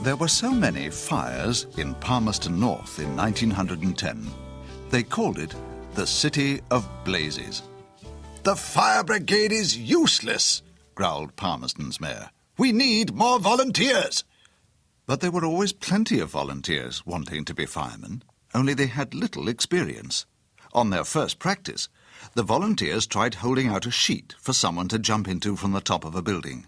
There were so many fires in Palmerston North in 1910, they called it the City of Blazes. "The fire brigade is useless," growled Palmerston's mayor. "We need more volunteers." But there were always plenty of volunteers wanting to be firemen, only they had little experience. On their first practice, the volunteers tried holding out a sheet for someone to jump into from the top of a building.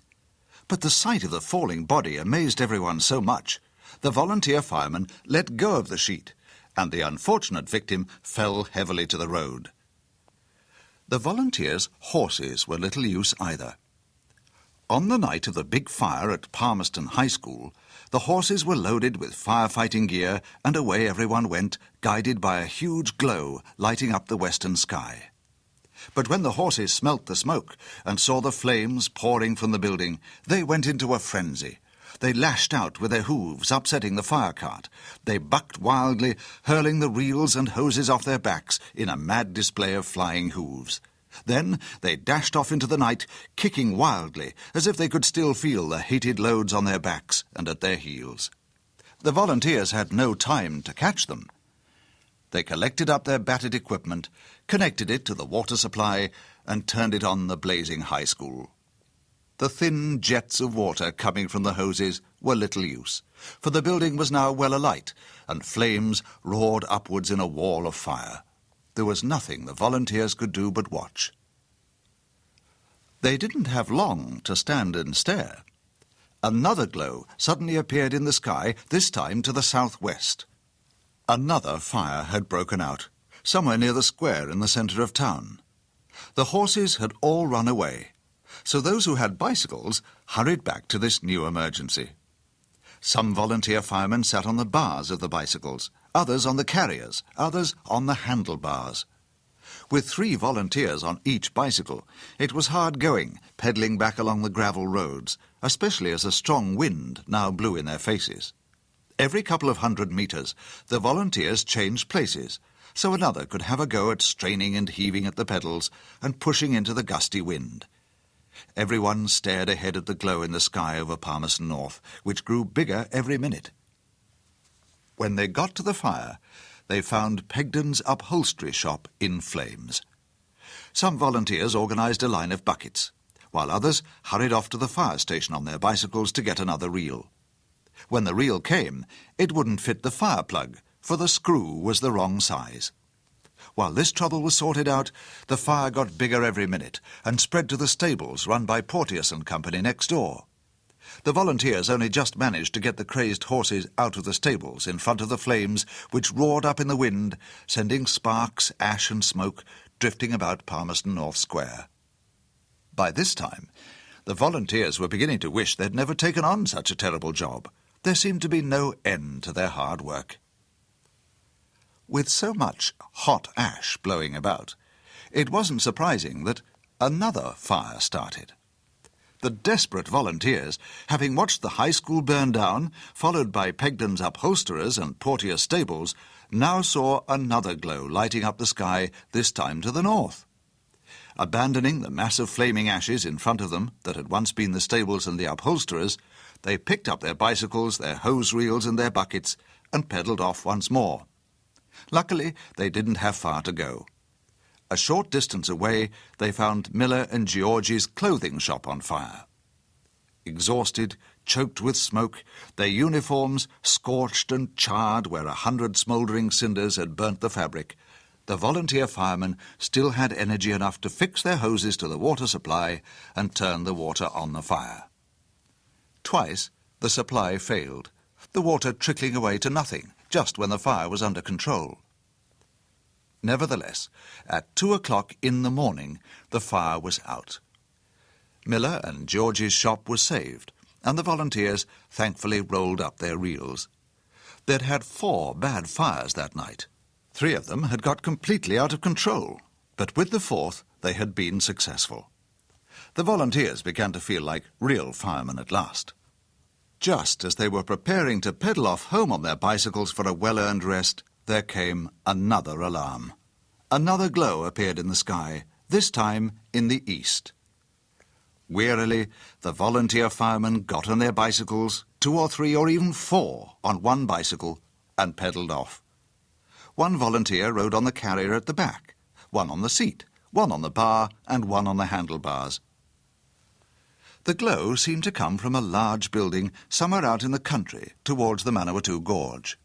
But the sight of the falling body amazed everyone so much, the volunteer firemen let go of the sheet, and the unfortunate victim fell heavily to the road. The volunteers' horses were little use either. On the night of the big fire at Palmerston High School, the horses were loaded with firefighting gear, and away everyone went, guided by a huge glow lighting up the western sky. But when the horses smelt the smoke and saw the flames pouring from the building, they went into a frenzy. They lashed out with their hooves, upsetting the fire cart. They bucked wildly, hurling the reels and hoses off their backs in a mad display of flying hooves. Then they dashed off into the night, kicking wildly, as if they could still feel the hated loads on their backs and at their heels. The volunteers had no time to catch them. They collected up their battered equipment, connected it to the water supply, and turned it on the blazing high school. The thin jets of water coming from the hoses were little use, for the building was now well alight, and flames roared upwards in a wall of fire. There was nothing the volunteers could do but watch. They didn't have long to stand and stare. Another glow suddenly appeared in the sky, this time to the southwest. Another fire had broken out, somewhere near the square in the centre of town. The horses had all run away, so those who had bicycles hurried back to this new emergency. Some volunteer firemen sat on the bars of the bicycles, others on the carriers, others on the handlebars. With 3 volunteers on each bicycle, it was hard going, pedalling back along the gravel roads, especially as a strong wind now blew in their faces. Every couple of 100 metres, the volunteers changed places, so another could have a go at straining and heaving at the pedals and pushing into the gusty wind. Everyone stared ahead at the glow in the sky over Palmerston North, which grew bigger every minute. When they got to the fire, they found Pegden's upholstery shop in flames. Some volunteers organised a line of buckets, while others hurried off to the fire station on their bicycles to get another reel. When the reel came, it wouldn't fit the fire plug, for the screw was the wrong size. While this trouble was sorted out, the fire got bigger every minute and spread to the stables run by Porteous and Company next door. The volunteers only just managed to get the crazed horses out of the stables in front of the flames, which roared up in the wind, sending sparks, ash and smoke drifting about Palmerston North Square. By this time, the volunteers were beginning to wish they'd never taken on such a terrible job. There seemed to be no end to their hard work. With so much hot ash blowing about, it wasn't surprising that another fire started. The desperate volunteers, having watched the high school burn down, followed by Pegden's upholsterers and Porteous stables, now saw another glow lighting up the sky, this time to the north. Abandoning the mass of flaming ashes in front of them that had once been the stables and the upholsterers, they picked up their bicycles, their hose reels and their buckets and pedalled off once more. Luckily, they didn't have far to go. A short distance away, they found Miller and George's clothing shop on fire. Exhausted, choked with smoke, their uniforms scorched and charred where 100 smouldering cinders had burnt the fabric, the volunteer firemen still had energy enough to fix their hoses to the water supply and turn the water on the fire. Twice, the supply failed, the water trickling away to nothing, just when the fire was under control. Nevertheless, at 2 o'clock in the morning, the fire was out. Miller and George's shop was saved, and the volunteers thankfully rolled up their reels. They'd had 4 bad fires that night. 3 of them had got completely out of control, but with the 4th they had been successful. The volunteers began to feel like real firemen at last. Just as they were preparing to pedal off home on their bicycles for a well-earned rest, there came another alarm. Another glow appeared in the sky, this time in the east. Wearily, the volunteer firemen got on their bicycles, 2 or 3 or even 4 on one bicycle and pedalled off. One volunteer rode on the carrier at the back, one on the seat, one on the bar and one on the handlebars. The glow seemed to come from a large building somewhere out in the country towards the Manawatu Gorge.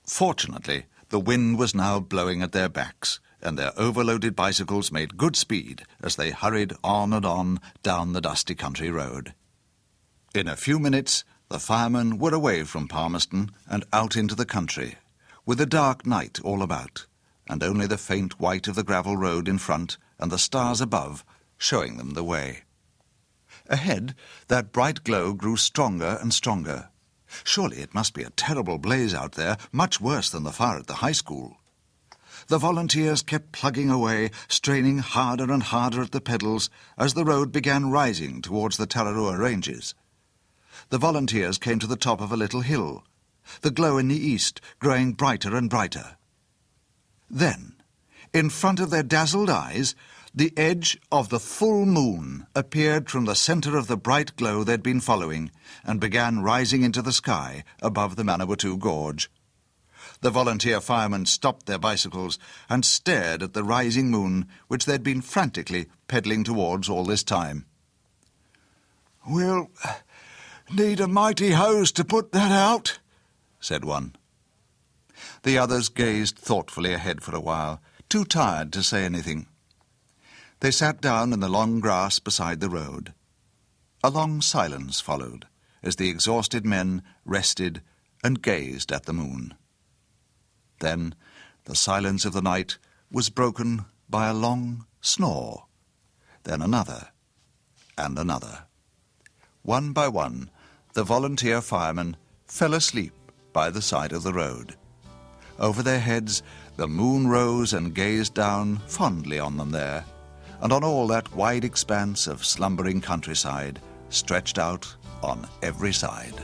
Fortunately, the wind was now blowing at their backs, and their overloaded bicycles made good speed as they hurried on and on down the dusty country road. In a few minutes, the firemen were away from Palmerston and out into the country, with a dark night all about, and only the faint white of the gravel road in front and the stars above showing them the way. Ahead, that bright glow grew stronger and stronger. Surely it must be a terrible blaze out there, much worse than the fire at the high school. The volunteers kept plugging away, straining harder and harder at the pedals as the road began rising towards the Aotearoa ranges. The volunteers came to the top of a little hill, the glow in the east growing brighter and brighter. Then, in front of their dazzled eyes, the edge of the full moon appeared from the centre of the bright glow they'd been following and began rising into the sky above the Manawatu Gorge. The volunteer firemen stopped their bicycles and stared at the rising moon, which they'd been frantically pedalling towards all this time. "We'll need a mighty hose to put that out," said one. The others gazed thoughtfully ahead for a while, too tired to say anything. They sat down in the long grass beside the road. A long silence followed as the exhausted men rested and gazed at the moon. Then the silence of the night was broken by a long snore, then another and another. One by one, the volunteer firemen fell asleep by the side of the road. Over their heads, the moon rose and gazed down fondly on them there, and on all that wide expanse of slumbering countryside stretched out on every side.